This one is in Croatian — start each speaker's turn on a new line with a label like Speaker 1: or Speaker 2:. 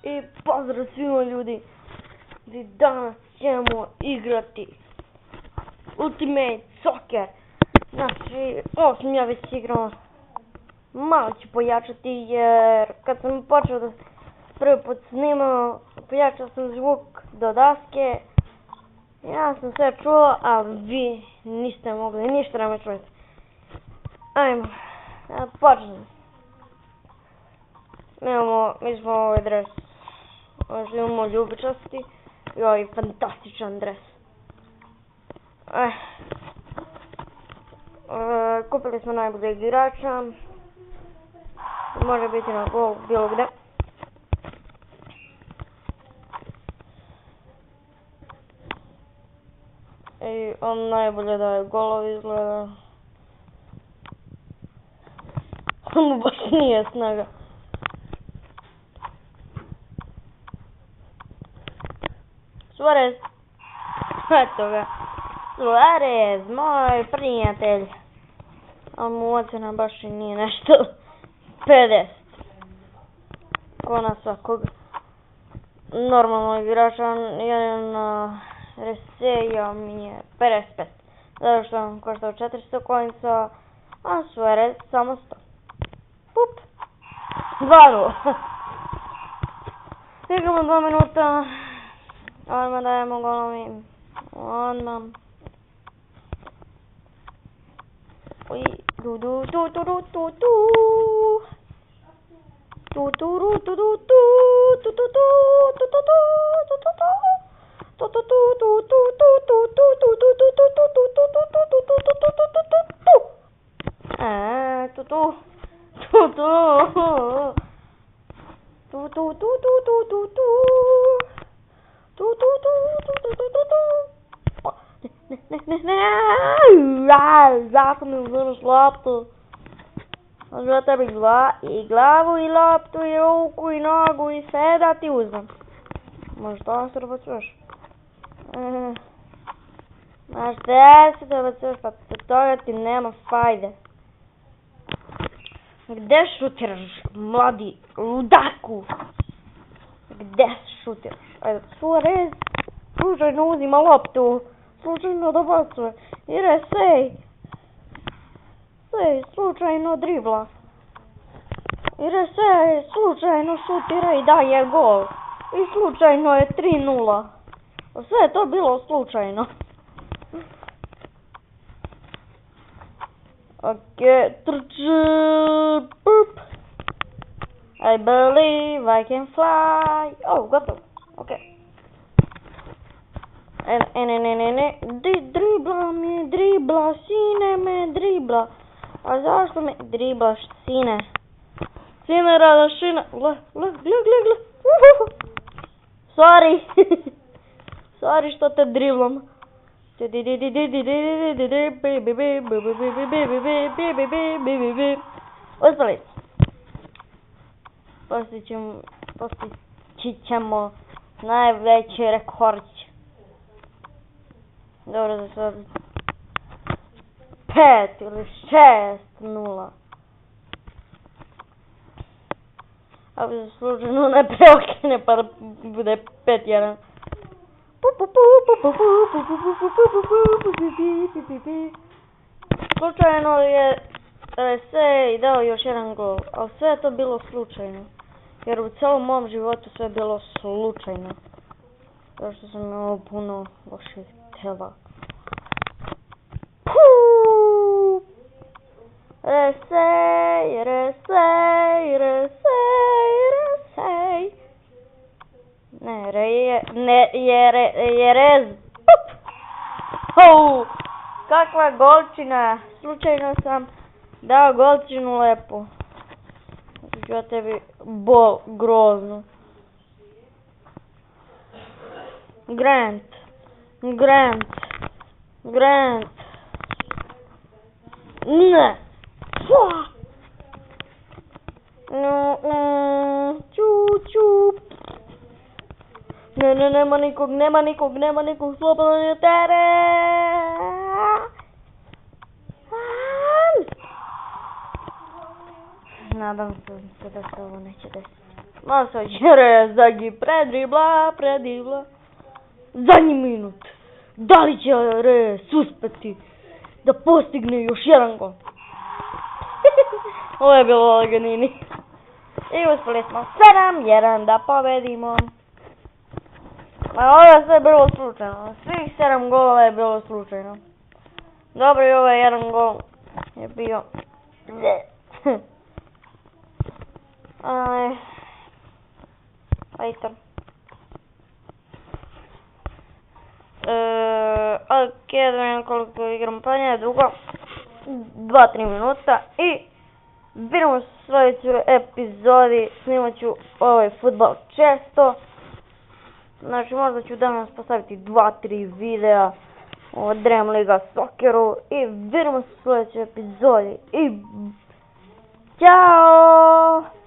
Speaker 1: I pozdrav svima ljudi. I danas ćemo igrati Ultimate Soccer. Znači, ovo sam ja već igrao. Malo ću pojačati jer kad sam počeo da prvi put snimao, pojačao sam zvuk do daske. Ja sam sve čuo, ali vi niste mogli ništa da me čujete. Ajmo, počnemo. Mi smo ovaj dres. Imamo ljubičasti i ovaj fantastičan dres. Kupili smo najboljeg igrača. Može biti na gol bilo gde. I on najbolje daje golove izgleda. On mu baš nije snaga. Suarez. Eto ga. Suarez, moj prijatelj. Ali mu ocena baš i nije nešto 50. Ko na svakog normalnog igrača, jedan Resejao mi je 55. Zato što on koštao 400 konica, a Suarez samo 100. Pup. 2-0. Igramo 2 minuta. Odmah dajemo golovi. Odmah. Uj, du du du du du du du. Du du du du du du du du du du du du du du. Zato mi uzmeš loptu. Možda tebi i glavu i loptu i ruku i nogu i sve da ti uzmem. Možda se dobacuješ. Znaš gdje se dobacuješ, pa od toga ti nema fajde. Gdje šutiraš, mladi ludaku? Gdje šutiraš? Ajde, Suarez slučajno uzima loptu, slučajno dobacuje. I Resej slučajno dribla. I Resej slučajno šutira i daje gol. I slučajno je 3-0. Sve je to bilo slučajno. Ok, trče, pup. I believe I can fly. Oh, gotovo. Ok. Ne. Dribla, sine me dribla. A zašto me driblaš, sine? Sine Radašina. Gle. Sorry. Sorry što te driblam. Ostali. Postići ćemo najveći rekord. Dobro, za sad 5 ili 6-0. Ako se slučajno ne preokine pa da bude 5-1. Slučajno je Resej dao još jedan gol, ali sve je to bilo slučajno. Jer u celom mom životu sve je bilo slučajno. Zato što sam imao puno loših tela. Resej. Ne, Jerez. Kakva golčina. Slučajno sam dao golčinu lepu. Ću ja tebi bol grozno. Grant. Ne. Čup. Ne, nema nikog, slobodan je teren. Nadam se da se ovo neće desiti. Masađere, Zagi predribla. Zadnji minut. Da li će Reyes uspeti da postigne još jedan gol? Ovo je bilo laganini. I uspjeli smo 7-1 da pobedimo. Ma ovo je sve bilo slučajno. Svih 7 golova je bilo slučajno. Dobro, i ovaj jedan gol je bio... isto. Ok, da vidim koliko igram, pa nije dugo. 2-3 minuta i vidimo se u sljedećoj epizodi. Snimat ću ovaj fudbal često. Znači možda ću danas postaviti 2-3 videa o Dream Liga Socceru i vidimo se u sljedećoj epizodi i ćao!